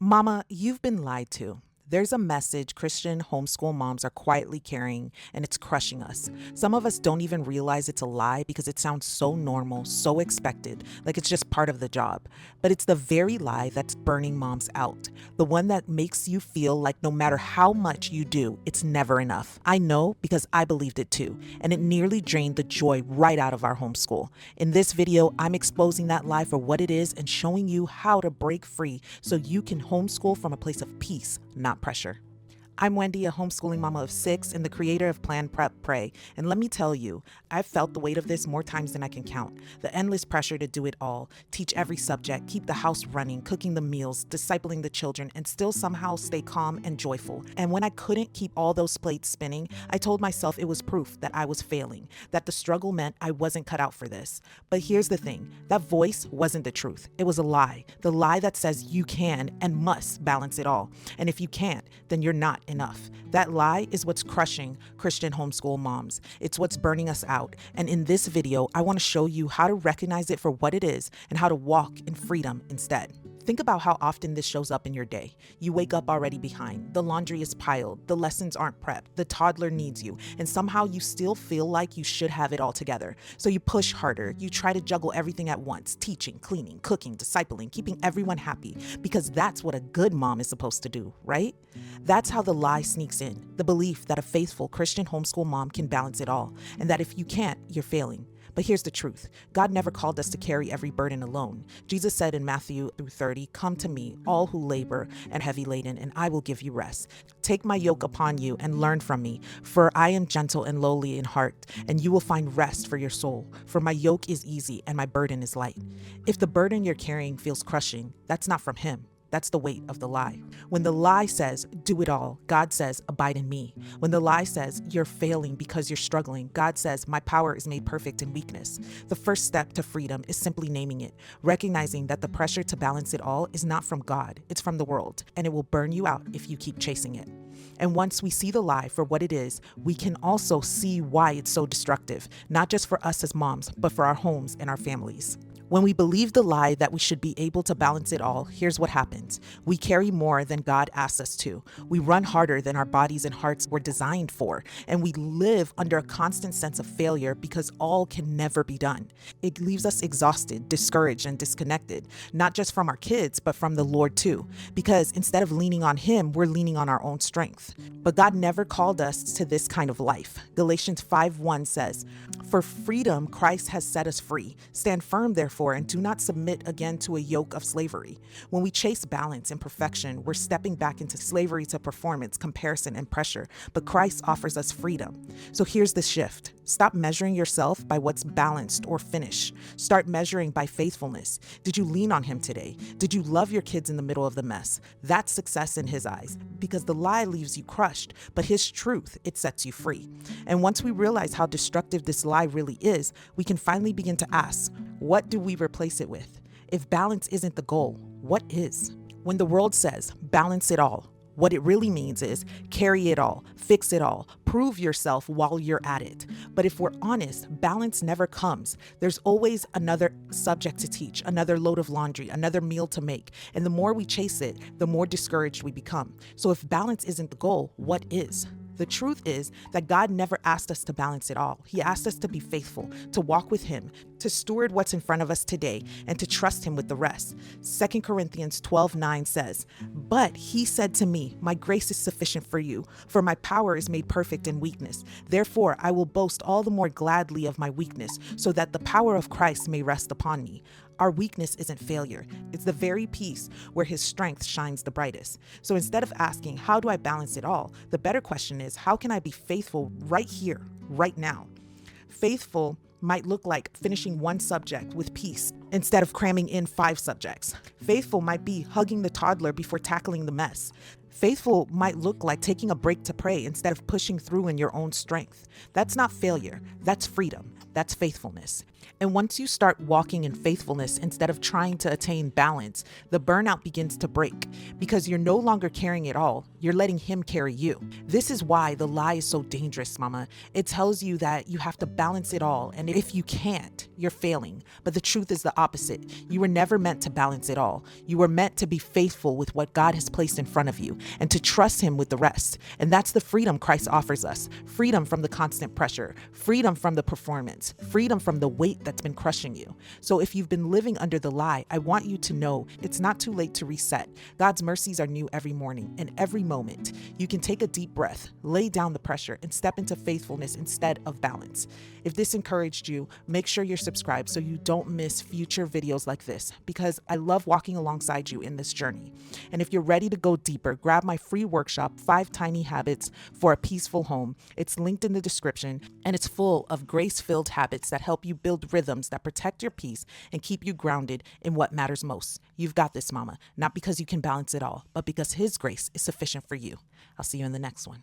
Mama, you've been lied to. There's a message Christian homeschool moms are quietly carrying, and it's crushing us. Some of us don't even realize it's a lie because it sounds so normal, so expected, like it's just part of the job. But it's the very lie that's burning moms out. The one that makes you feel like no matter how much you do, it's never enough. I know because I believed it too, and it nearly drained the joy right out of our homeschool. In this video, I'm exposing that lie for what it is and showing you how to break free so you can homeschool from a place of peace, not pressure. I'm Wendy, a homeschooling mama of 6 and the creator of Plan, Prep, Pray. And let me tell you, I've felt the weight of this more times than I can count. The endless pressure to do it all, teach every subject, keep the house running, cooking the meals, discipling the children, and still somehow stay calm and joyful. And when I couldn't keep all those plates spinning, I told myself it was proof that I was failing, that the struggle meant I wasn't cut out for this. But here's the thing, that voice wasn't the truth. It was a lie. The lie that says you can and must balance it all. And if you can't, then you're not enough. That lie is what's crushing Christian homeschool moms. It's what's burning us out. And in this video, I want to show you how to recognize it for what it is and how to walk in freedom instead. Think about how often this shows up in your day. You wake up already behind. The laundry is piled. The lessons aren't prepped. The toddler needs you. And somehow you still feel like you should have it all together. So you push harder. You try to juggle everything at once. Teaching, cleaning, cooking, discipling, keeping everyone happy. Because that's what a good mom is supposed to do, right? That's how the lie sneaks in. The belief that a faithful Christian homeschool mom can balance it all. And that if you can't, you're failing. But here's the truth. God never called us to carry every burden alone. Jesus said in Matthew 30, "Come to me, all who labor and heavy laden, and I will give you rest. Take my yoke upon you and learn from me, for I am gentle and lowly in heart, and you will find rest for your soul. For my yoke is easy and my burden is light." If the burden you're carrying feels crushing, that's not from Him. That's the weight of the lie. When the lie says, do it all, God says, abide in me. When the lie says, you're failing because you're struggling, God says, my power is made perfect in weakness. The first step to freedom is simply naming it, recognizing that the pressure to balance it all is not from God, it's from the world, and it will burn you out if you keep chasing it. And once we see the lie for what it is, we can also see why it's so destructive, not just for us as moms, but for our homes and our families. When we believe the lie that we should be able to balance it all, here's what happens. We carry more than God asks us to. We run harder than our bodies and hearts were designed for. And we live under a constant sense of failure because all can never be done. It leaves us exhausted, discouraged, and disconnected, not just from our kids, but from the Lord too. Because instead of leaning on Him, we're leaning on our own strength. But God never called us to this kind of life. Galatians 5:1 says, "For freedom Christ has set us free. Stand firm, therefore, and do not submit again to a yoke of slavery." When we chase balance and perfection, we're stepping back into slavery to performance, comparison, and pressure. But Christ offers us freedom. So here's the shift. Stop measuring yourself by what's balanced or finished. Start measuring by faithfulness. Did you lean on Him today? Did you love your kids in the middle of the mess? That's success in His eyes, because the lie leaves you crushed, but His truth, it sets you free. And once we realize how destructive this lie really is, we can finally begin to ask, what do we replace it with? If balance isn't the goal, what is? When the world says, balance it all, what it really means is carry it all, fix it all, prove yourself while you're at it. But if we're honest, balance never comes. There's always another subject to teach, another load of laundry, another meal to make. And the more we chase it, the more discouraged we become. So if balance isn't the goal, what is? The truth is that God never asked us to balance it all. He asked us to be faithful, to walk with Him, to steward what's in front of us today, and to trust Him with the rest. 2 Corinthians 12:9 says, "But He said to me, my grace is sufficient for you, for my power is made perfect in weakness. Therefore, I will boast all the more gladly of my weakness, so that the power of Christ may rest upon me." Our weakness isn't failure. It's the very piece where His strength shines the brightest. So instead of asking, how do I balance it all? The better question is, how can I be faithful right here, right now? Faithful might look like finishing one subject with peace instead of cramming in 5 subjects. Faithful might be hugging the toddler before tackling the mess. Faithful might look like taking a break to pray instead of pushing through in your own strength. That's not failure, that's freedom. That's faithfulness. And once you start walking in faithfulness instead of trying to attain balance, the burnout begins to break because you're no longer carrying it all. You're letting Him carry you. This is why the lie is so dangerous, mama. It tells you that you have to balance it all. And if you can't, you're failing. But the truth is the opposite. You were never meant to balance it all. You were meant to be faithful with what God has placed in front of you and to trust Him with the rest. And that's the freedom Christ offers us. Freedom from the constant pressure, freedom from the performance, freedom from the weight that's been crushing you. So if you've been living under the lie, I want you to know it's not too late to reset. God's mercies are new every morning and every moment. You can take a deep breath, lay down the pressure, and step into faithfulness instead of balance. If this encouraged you, make sure you're subscribed so you don't miss future videos like this, because I love walking alongside you in this journey. And if you're ready to go deeper, grab my free workshop, 5 Tiny Habits for a Peaceful Home. It's linked in the description, and it's full of grace-filled habits that help you build rhythms that protect your peace and keep you grounded in what matters most. You've got this, mama, not because you can balance it all, but because His grace is sufficient for you. I'll see you in the next one.